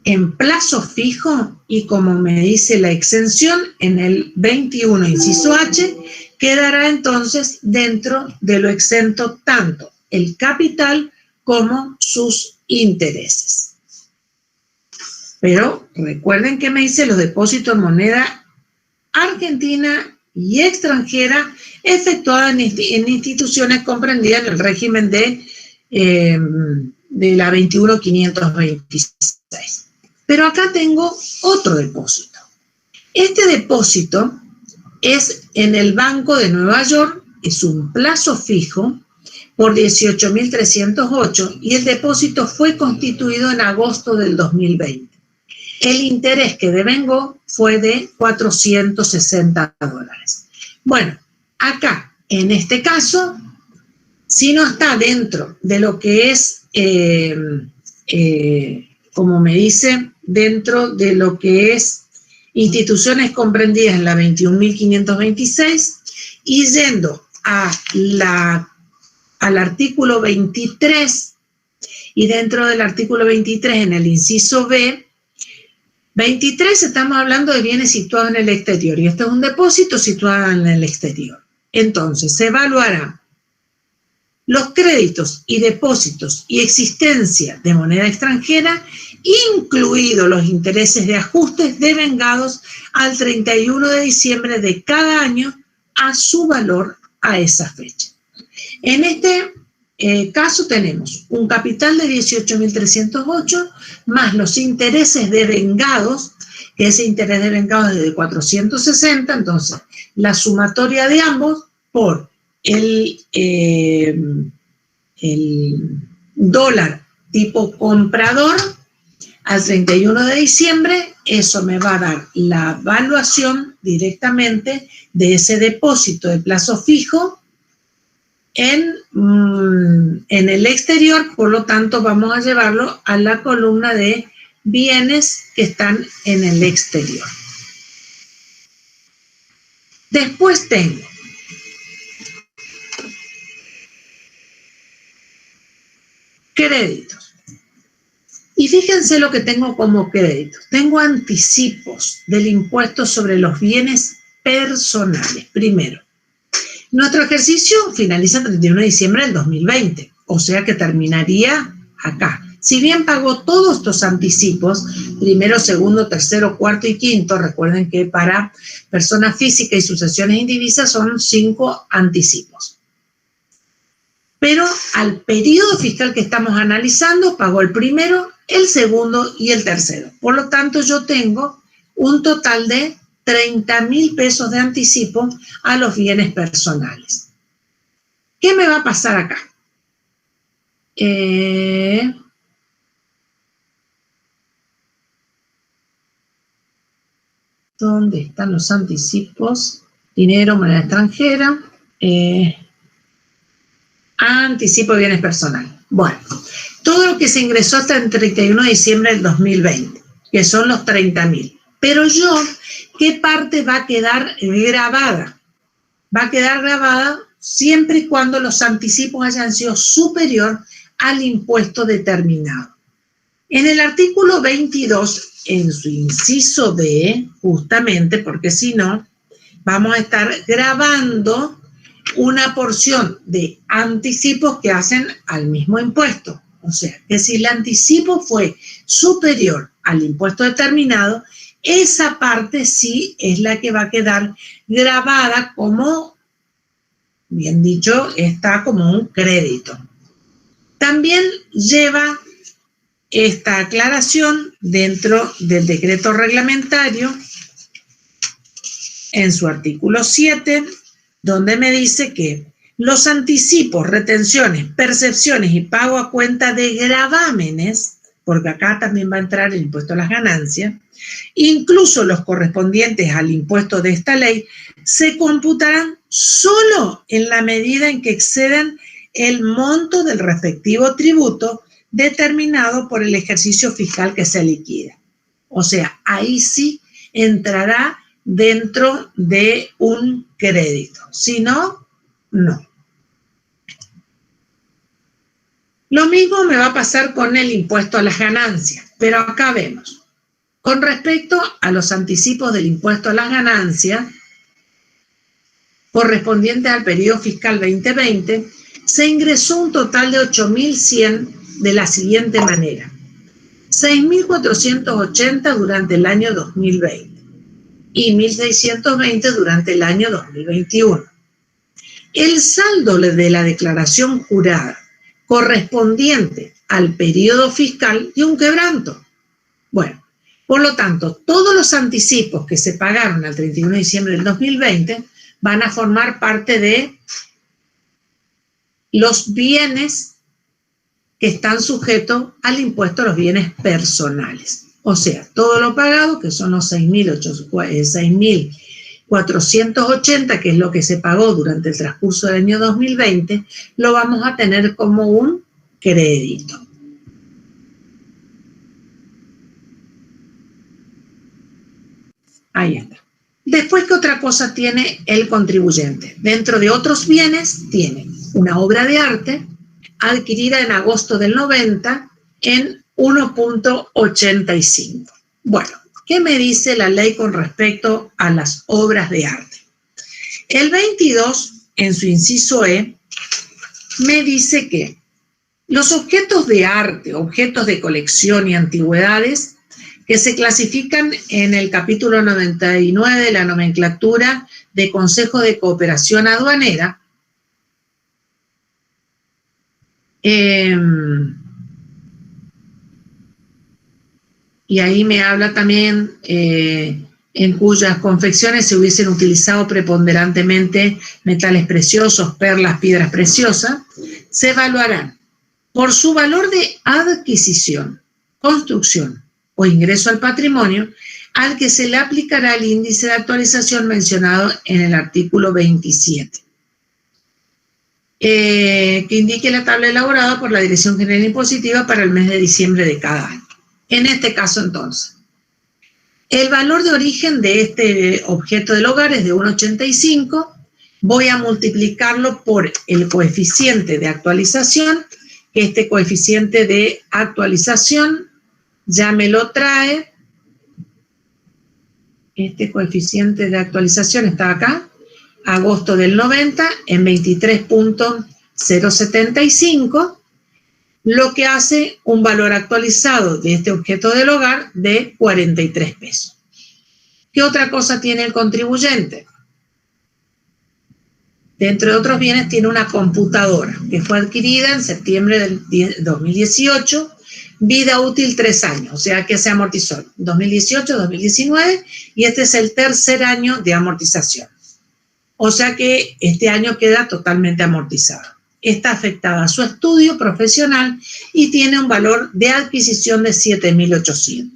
en plazo fijo y como me dice la exención en el 21 inciso H, quedará entonces dentro de lo exento tanto el capital como sus intereses. Pero recuerden que me dice los depósitos en moneda argentina y extranjera efectuada en instituciones comprendidas en el régimen de la 21.526. Pero acá tengo otro depósito. Este depósito es en el Banco de Nueva York, es un plazo fijo por 18.308 y el depósito fue constituido en agosto del 2020. El interés que devengó fue de $460. Bueno, acá, en este caso, si no está dentro de lo que es, como me dice, dentro de lo que es instituciones comprendidas en la 21.526 y yendo al artículo 23 y dentro del artículo 23 en el inciso B, 23 estamos hablando de bienes situados en el exterior y este es un depósito situado en el exterior. Entonces se evaluarán los créditos y depósitos y existencia de moneda extranjera, incluidos los intereses de ajustes devengados al 31 de diciembre de cada año a su valor a esa fecha. En este caso tenemos un capital de 18.308 más los intereses devengados, que ese interés devengado es de 460, entonces la sumatoria de ambos por el dólar tipo comprador al 31 de diciembre, eso me va a dar la evaluación directamente de ese depósito de plazo fijo en el exterior, por lo tanto vamos a llevarlo a la columna de bienes que están en el exterior. Después tengo créditos. Y fíjense lo que tengo como créditos. Tengo anticipos del impuesto sobre los bienes personales. Primero, nuestro ejercicio finaliza el 31 de diciembre del 2020, o sea que terminaría acá. Si bien pagó todos estos anticipos, primero, segundo, tercero, cuarto y quinto, recuerden que para personas físicas y sucesiones indivisas son 5 anticipos. Pero al periodo fiscal que estamos analizando, pagó el primero, el segundo y el tercero. Por lo tanto, yo tengo un total de 30.000 pesos de anticipo a los bienes personales. ¿Qué me va a pasar acá? ¿Dónde están los anticipos? Dinero, moneda extranjera. Anticipo de bienes personales. Bueno, todo lo que se ingresó hasta el 31 de diciembre del 2020, que son los 30.000. Pero yo, ¿qué parte va a quedar grabada? Va a quedar grabada siempre y cuando los anticipos hayan sido superior al impuesto determinado. En el artículo 22, en su inciso D, justamente, porque si no, vamos a estar grabando una porción de anticipos que hacen al mismo impuesto. O sea, que si el anticipo fue superior al impuesto determinado, esa parte sí es la que va a quedar grabada como, bien dicho, está como un crédito. También lleva esta aclaración dentro del decreto reglamentario en su artículo 7, donde me dice que los anticipos, retenciones, percepciones y pago a cuenta de gravámenes, porque acá también va a entrar el impuesto a las ganancias, incluso los correspondientes al impuesto de esta ley, se computarán solo en la medida en que excedan el monto del respectivo tributo determinado por el ejercicio fiscal que se liquida. O sea, ahí sí entrará dentro de un crédito. Si no, no. Lo mismo me va a pasar con el impuesto a las ganancias, pero acá vemos. Con respecto a los anticipos del impuesto a las ganancias, correspondiente al periodo fiscal 2020, se ingresó un total de 8.100 de la siguiente manera: 6.480 durante el año 2020 y 1.620 durante el año 2021. El saldo de la declaración jurada correspondiente al periodo fiscal dio un quebranto. Bueno, por lo tanto, todos los anticipos que se pagaron al 31 de diciembre del 2020 van a formar parte de los bienes que están sujetos al impuesto a los bienes personales. O sea, todo lo pagado, que son los 6.480, que es lo que se pagó durante el transcurso del año 2020, lo vamos a tener como un crédito. Ahí está. Después, ¿qué otra cosa tiene el contribuyente? Dentro de otros bienes tiene una obra de arte adquirida en agosto del 90 en 1.85. Bueno, ¿qué me dice la ley con respecto a las obras de arte? El 22, en su inciso E, me dice que los objetos de arte, objetos de colección y antigüedades que se clasifican en el capítulo 99 de la nomenclatura de Consejo de Cooperación Aduanera, y ahí me habla también en cuyas confecciones se hubiesen utilizado preponderantemente metales preciosos, perlas, piedras preciosas, se evaluarán por su valor de adquisición, construcción o ingreso al patrimonio, al que se le aplicará el índice de actualización mencionado en el artículo 27. Que indique la tabla elaborada por la Dirección General Impositiva para el mes de diciembre de cada año. En este caso, entonces, el valor de origen de este objeto del hogar es de 1,85. Voy a multiplicarlo por el coeficiente de actualización. Este coeficiente de actualización ya me lo trae. Este coeficiente de actualización está acá. Agosto del 90 en 23.075, lo que hace un valor actualizado de este objeto del hogar de 43 pesos. ¿Qué otra cosa tiene el contribuyente? Dentro de otros bienes tiene una computadora que fue adquirida en septiembre del 2018, vida útil 3 años, o sea que se amortizó 2018, 2019 y este es el tercer año de amortización. O sea que este año queda totalmente amortizado. Está afectada a su estudio profesional y tiene un valor de adquisición de 7.800.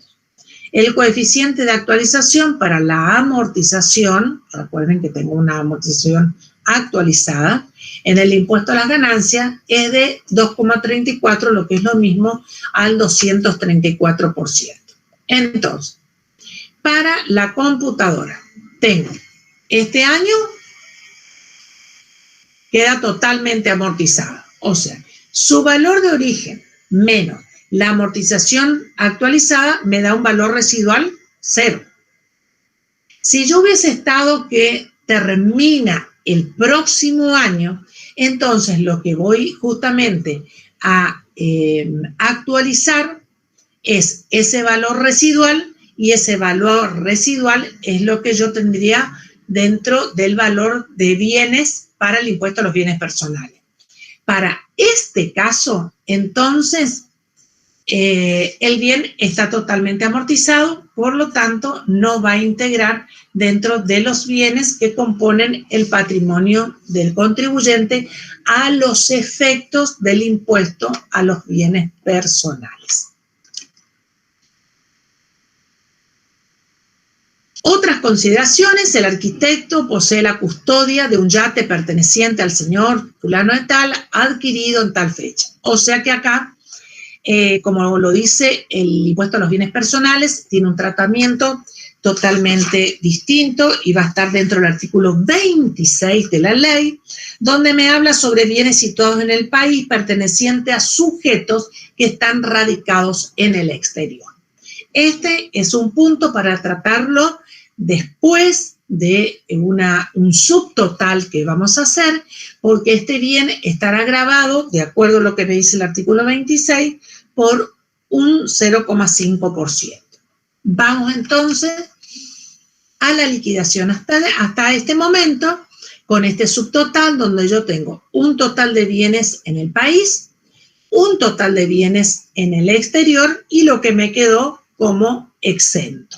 El coeficiente de actualización para la amortización, recuerden que tengo una amortización actualizada, en el impuesto a las ganancias es de 2,34, lo que es lo mismo al 234%. Entonces, para la computadora, tengo este año queda totalmente amortizada. O sea, su valor de origen menos la amortización actualizada me da un valor residual 0. Si yo hubiese estado que termina el próximo año, entonces lo que voy justamente a actualizar es ese valor residual, y ese valor residual es lo que yo tendría dentro del valor de bienes para el impuesto a los bienes personales. Para este caso, entonces, el bien está totalmente amortizado, por lo tanto, no va a integrar dentro de los bienes que componen el patrimonio del contribuyente a los efectos del impuesto a los bienes personales. Otras consideraciones: el arquitecto posee la custodia de un yate perteneciente al señor fulano de tal, adquirido en tal fecha. O sea que acá, como lo dice el impuesto a los bienes personales, tiene un tratamiento totalmente distinto y va a estar dentro del artículo 26 de la ley, donde me habla sobre bienes situados en el país pertenecientes a sujetos que están radicados en el exterior. Este es un punto para tratarlo después de un subtotal que vamos a hacer, porque este bien estará gravado, de acuerdo a lo que me dice el artículo 26, por un 0,5%. Vamos entonces a la liquidación hasta este momento, con este subtotal, donde yo tengo un total de bienes en el país, un total de bienes en el exterior y lo que me quedó como exento.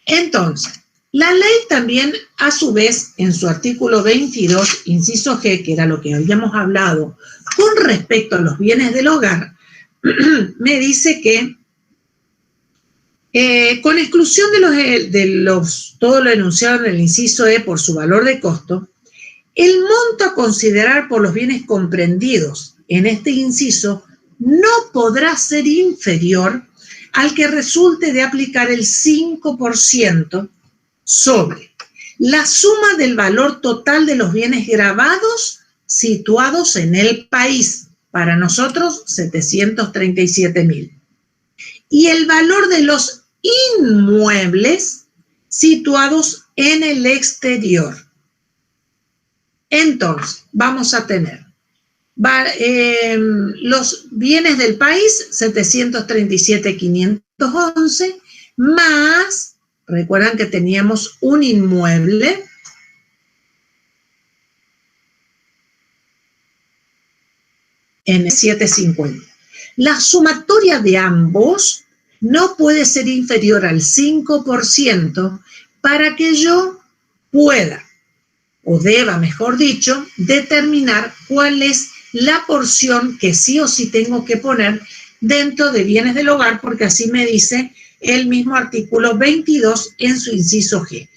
Entonces, la ley también, a su vez, en su artículo 22, inciso G, que era lo que habíamos hablado con respecto a los bienes del hogar, me dice que con exclusión de todo lo enunciado en el inciso E por su valor de costo, el monto a considerar por los bienes comprendidos en este inciso no podrá ser inferior al que resulte de aplicar el 5% sobre la suma del valor total de los bienes gravados situados en el país, para nosotros 737.000, y el valor de los inmuebles situados en el exterior. Entonces, vamos a tener los bienes del país, 737.511, más, recuerdan que teníamos un inmueble, en 750. La sumatoria de ambos no puede ser inferior al 5% para que yo pueda, o deba, mejor dicho, determinar cuál es la porción que sí o sí tengo que poner dentro de bienes del hogar, porque así me dice el mismo artículo 22 en su inciso G.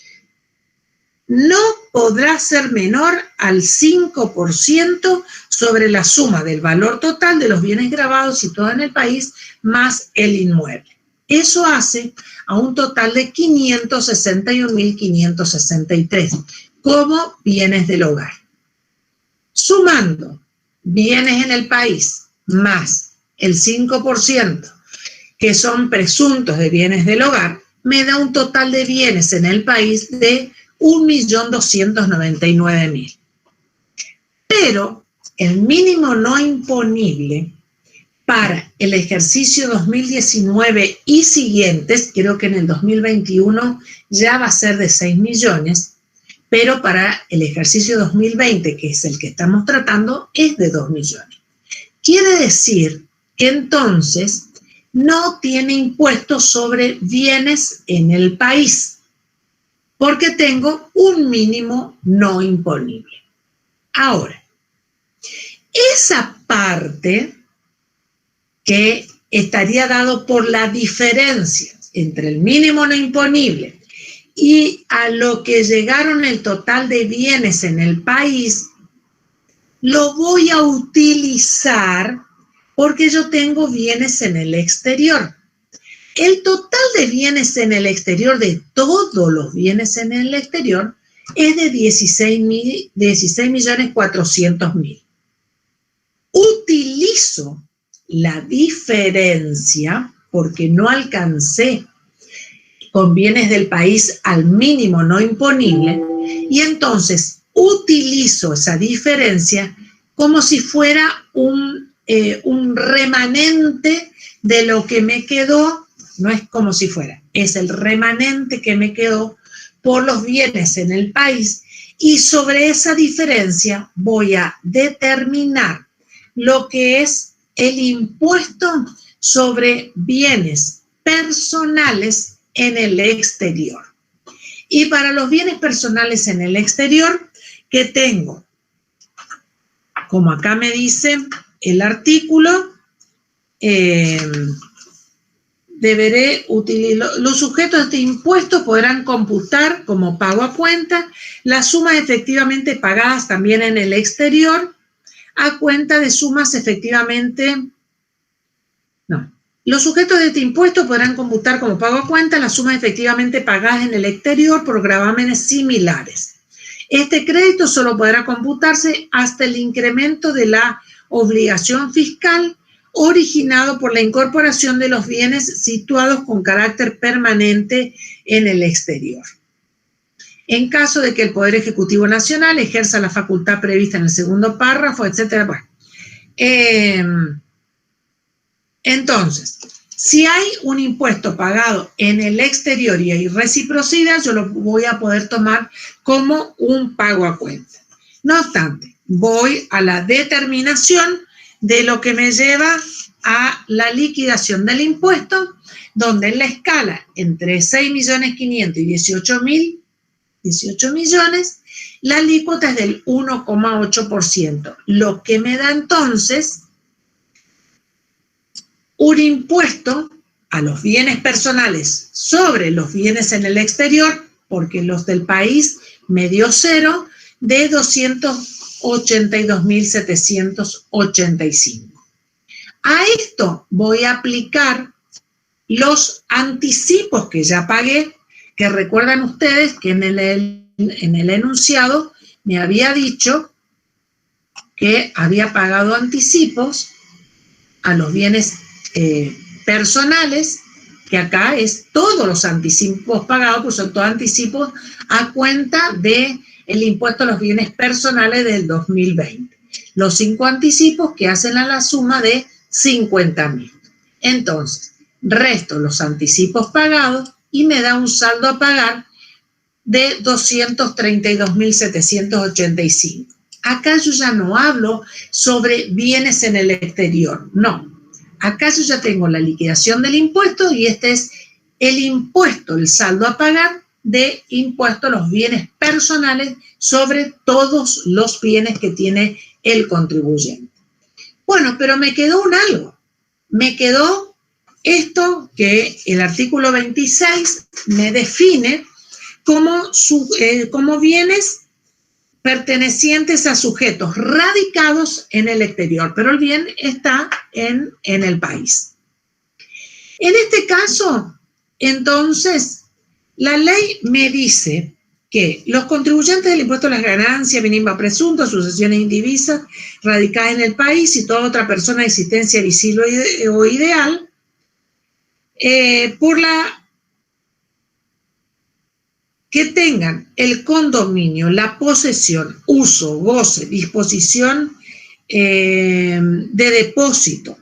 No podrá ser menor al 5% sobre la suma del valor total de los bienes gravados situados en el país más el inmueble. Eso hace a un total de 561.563 como bienes del hogar. Sumando bienes en el país más el 5% que son presuntos de bienes del hogar, me da un total de bienes en el país de 1.299.000. Pero el mínimo no imponible para el ejercicio 2019 y siguientes, creo que en el 2021 ya va a ser de 6 millones, pero para el ejercicio 2020, que es el que estamos tratando, es de 2 millones. Quiere decir que entonces no tiene impuestos sobre bienes en el país, porque tengo un mínimo no imponible. Ahora, esa parte que estaría dado por la diferencia entre el mínimo no imponible y a lo que llegaron el total de bienes en el país, lo voy a utilizar porque yo tengo bienes en el exterior. El total de bienes en el exterior, de todos los bienes en el exterior, es de 16.400.000. Utilizo la diferencia porque no alcancé con bienes del país al mínimo no imponible y entonces utilizo esa diferencia como si fuera un remanente de lo que me quedó. No es como si fuera, es el remanente que me quedó por los bienes en el país y sobre esa diferencia voy a determinar lo que es el impuesto sobre bienes personales en el exterior. Y para los bienes personales en el exterior, que tengo, como acá me dice el artículo, deberé utilizar, los sujetos de este impuesto podrán computar como pago a cuenta las sumas efectivamente pagadas también en el exterior a cuenta de sumas efectivamente, no. Los sujetos de este impuesto podrán computar como pago a cuenta las sumas efectivamente pagadas en el exterior por gravámenes similares. Este crédito solo podrá computarse hasta el incremento de la obligación fiscal originado por la incorporación de los bienes situados con carácter permanente en el exterior. en caso de que el Poder Ejecutivo Nacional ejerza la facultad prevista en el segundo párrafo, etcétera. Bueno, entonces, si hay un impuesto pagado en el exterior y hay reciprocidad, yo lo voy a poder tomar como un pago a cuenta. No obstante, voy a la determinación de lo que me lleva a la liquidación del impuesto, donde en la escala entre 6.500.000 y 18 millones, la alícuota es del 1,8%, lo que me da entonces un impuesto a los bienes personales sobre los bienes en el exterior, porque los del país me dio cero, de 282.785. A esto voy a aplicar los anticipos que ya pagué, que recuerdan ustedes que en el enunciado me había dicho que había pagado anticipos a los bienes personales, que acá es todos los anticipos pagados, pues son todos anticipos a cuenta del impuesto a los bienes personales del 2020. Los 5 anticipos que hacen a la suma de 50.000. Entonces, resto los anticipos pagados y me da un saldo a pagar de 232.785. Acá yo ya no hablo sobre bienes en el exterior, no. Acá yo ya tengo la liquidación del impuesto y este es el impuesto, el saldo a pagar de impuesto a los bienes personales sobre todos los bienes que tiene el contribuyente. Bueno, pero me quedó un algo. Me quedó esto que el artículo 26 me define como bienes pertenecientes a sujetos radicados en el exterior, pero el bien está en el país. En este caso, entonces, la ley me dice que los contribuyentes del impuesto a las ganancias, bien IVA presunto, sucesiones indivisas, radicadas en el país y toda otra persona de existencia visible o ideal, por la que tengan el condominio, la posesión, uso, goce, disposición de depósito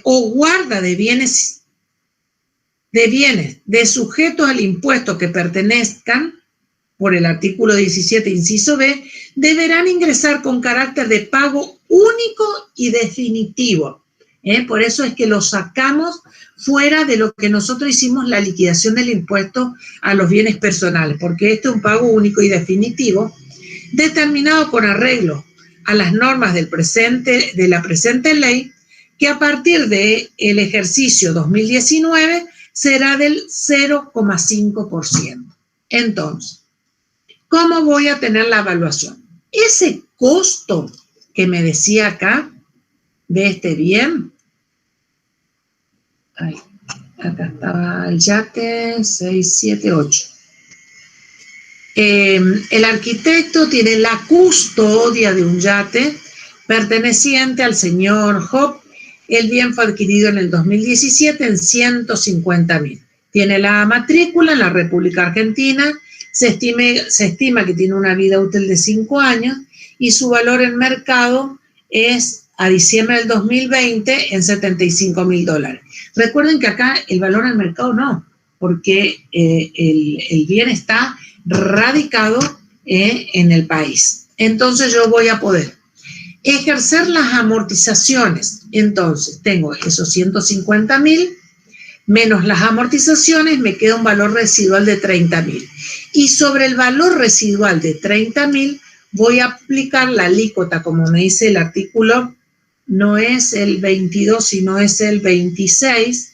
o guarda de bienes de sujetos al impuesto que pertenezcan, por el artículo 17, inciso B, deberán ingresar con carácter de pago único y definitivo. Por eso es que lo sacamos fuera de lo que nosotros hicimos la liquidación del impuesto a los bienes personales, porque este es un pago único y definitivo, determinado con arreglo a las normas de la presente ley, que a partir del ejercicio 2019 será del 0,5%. Entonces, ¿cómo voy a tener la evaluación? Ese costo que me decía acá, de este bien, acá estaba el yate 678. El arquitecto tiene la custodia de un yate perteneciente al señor Job. El bien fue adquirido en el 2017 en 150.000. Tiene la matrícula en la República Argentina. Se estima que tiene una vida útil de 5 años y su valor en mercado es a diciembre del 2020 en $75.000. Recuerden que acá el valor en mercado no, porque el bien está radicado en el país. Entonces yo voy a poder ejercer las amortizaciones. Entonces tengo esos 150.000 menos las amortizaciones, me queda un valor residual de 30.000. Y sobre el valor residual de 30.000 voy a aplicar la alícuota, como me dice el artículo, no es el 22, sino es el 26.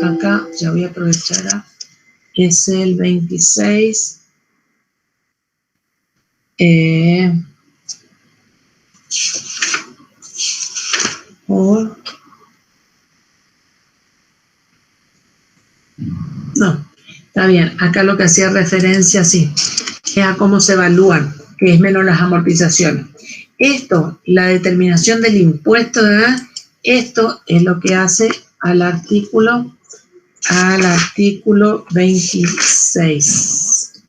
Acá ya voy a aprovechar, es el 26. No, está bien. Acá lo que hacía referencia, sí, es a cómo se evalúan, que es menos las amortizaciones. Esto, la determinación del impuesto, ¿verdad? Esto es lo que hace al artículo 26.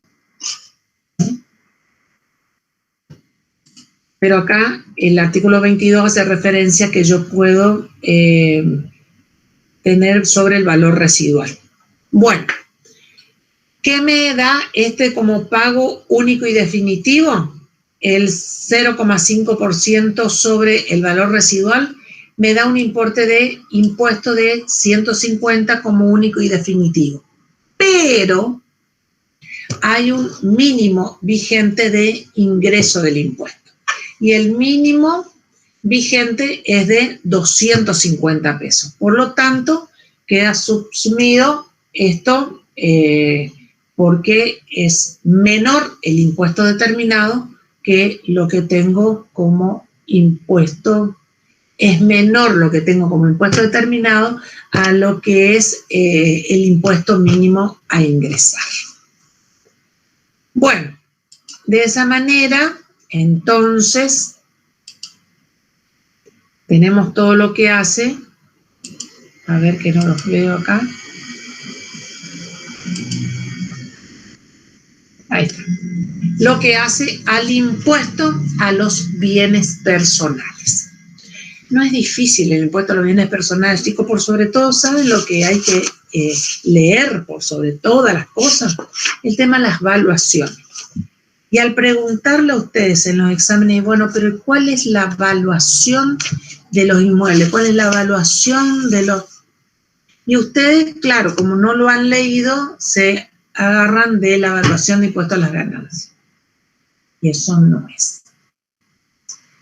Pero acá el artículo 22 hace referencia que yo puedo tener sobre el valor residual. Bueno, ¿qué me da este como pago único y definitivo? El 0,5% sobre el valor residual me da un importe de impuesto de 150 como único y definitivo. Pero hay un mínimo vigente de ingreso del impuesto. Y el mínimo vigente es de 250 pesos. Por lo tanto, queda subsumido esto porque es menor el impuesto determinado que lo que tengo como impuesto, es menor lo que tengo como impuesto determinado a lo que es el impuesto mínimo a ingresar. Bueno, de esa manera, entonces, tenemos todo lo que hace, a ver que no los veo acá. Ahí está. Lo que hace al impuesto a los bienes personales. No es difícil el impuesto a los bienes personales, chicos, por sobre todo, ¿saben lo que hay que leer por sobre todas las cosas? El tema de las valuaciones. Y al preguntarle a ustedes en los exámenes, bueno, pero ¿cuál es la valuación de los inmuebles? ¿Cuál es la valuación de los...? Y ustedes, claro, como no lo han leído, se agarran de la evaluación de impuestos a las ganancias. Y eso no es.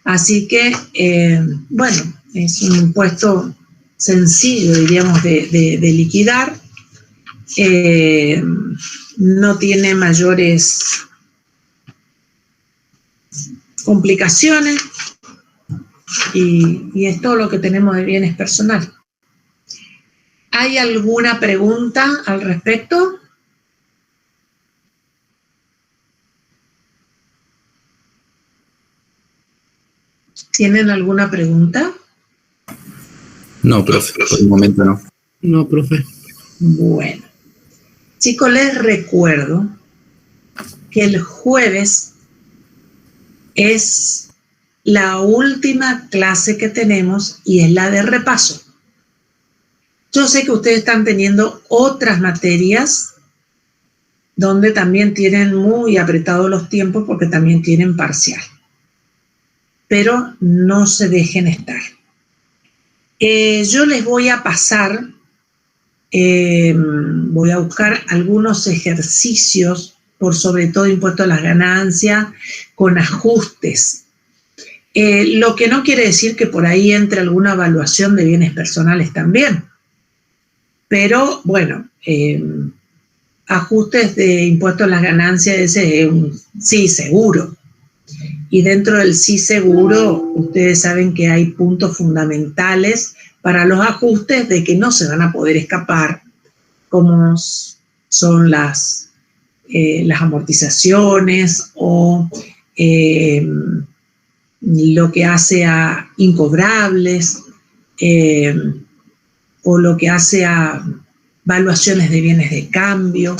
Así que, bueno, es un impuesto sencillo, diríamos, de liquidar. No tiene mayores complicaciones y es todo lo que tenemos de bienes personales. ¿Hay alguna pregunta al respecto? ¿Tienen alguna pregunta? No, profe, por el momento no. No, profe. Bueno, chicos, les recuerdo que el jueves es la última clase que tenemos y es la de repaso. Yo sé que ustedes están teniendo otras materias donde también tienen muy apretados los tiempos porque también tienen parcial. Pero no se dejen estar. Yo les voy a pasar, voy a buscar algunos ejercicios por sobre todo impuesto a las ganancias con ajustes. Lo que no quiere decir que por ahí entre alguna evaluación de bienes personales también. Pero bueno, ajustes de impuesto a las ganancias, ese es un sí seguro. Y dentro del sí seguro, ustedes saben que hay puntos fundamentales para los ajustes de que no se van a poder escapar, como son las amortizaciones o lo que hace a incobrables o lo que hace a valuaciones de bienes de cambio.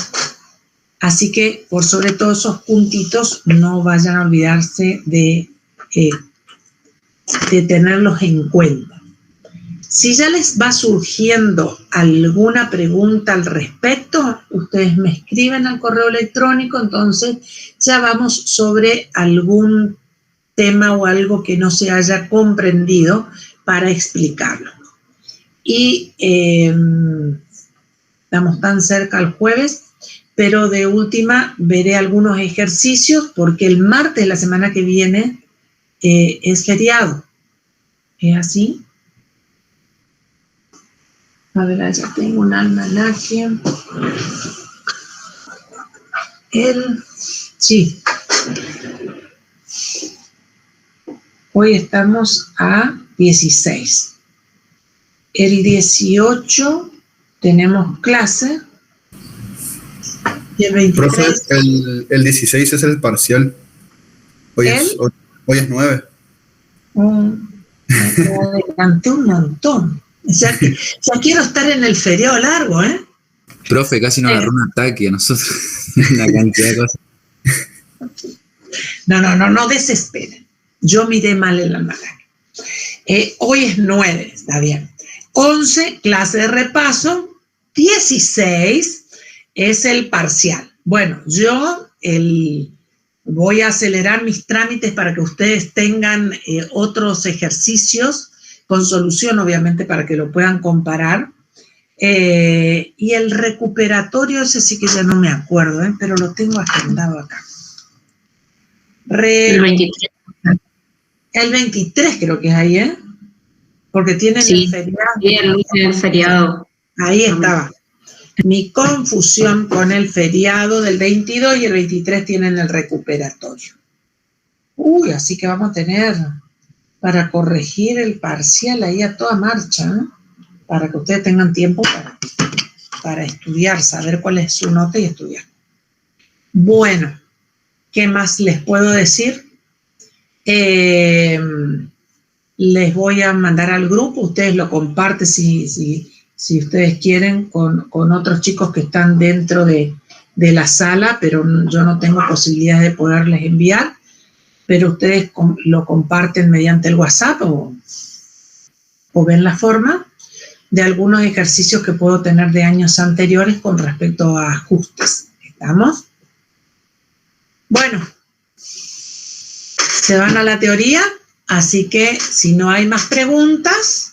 Así que, por sobre todo esos puntitos, no vayan a olvidarse de tenerlos en cuenta. Si ya les va surgiendo alguna pregunta al respecto, ustedes me escriben al correo electrónico, entonces ya vamos sobre algún tema o algo que no se haya comprendido para explicarlo. Y estamos tan cerca al jueves, pero de última veré algunos ejercicios porque el martes de la semana que viene es feriado. ¿Es así? A ver, ya tengo un almanaque. Sí. Hoy estamos a 16. El 18 tenemos clase. Y el 23. Profe, el 16 es el parcial. Hoy es 9. Me adelanté un montón. Ya quiero estar en el feriado largo, ¿eh? Profe, casi nos agarró un ataque a nosotros. Una cantidad de cosas. No desesperen. Yo miré mal el almanaque. Hoy es 9, está bien. 11, clase de repaso. 16 es el parcial. Bueno, yo voy a acelerar mis trámites para que ustedes tengan otros ejercicios con solución, obviamente, para que lo puedan comparar. Y el recuperatorio, ese sí que ya no me acuerdo, pero lo tengo agendado acá. El 23. El 23 creo que es ahí, porque tienen sí, el feriado. Sí, el feriado. Ahí estaba. Mi confusión con el feriado del 22 y el 23 tienen el recuperatorio. Uy, así que vamos a tener para corregir el parcial ahí a toda marcha, ¿no? Para que ustedes tengan tiempo para estudiar, saber cuál es su nota y estudiar. Bueno, ¿qué más les puedo decir? Les voy a mandar al grupo, ustedes lo comparten si ustedes quieren con otros chicos que están dentro de la sala, pero yo no tengo posibilidad de poderles enviar, pero ustedes lo comparten mediante el WhatsApp o ven la forma de algunos ejercicios que puedo tener de años anteriores con respecto a ajustes. ¿Estamos? Bueno, se van a la teoría, así que si no hay más preguntas,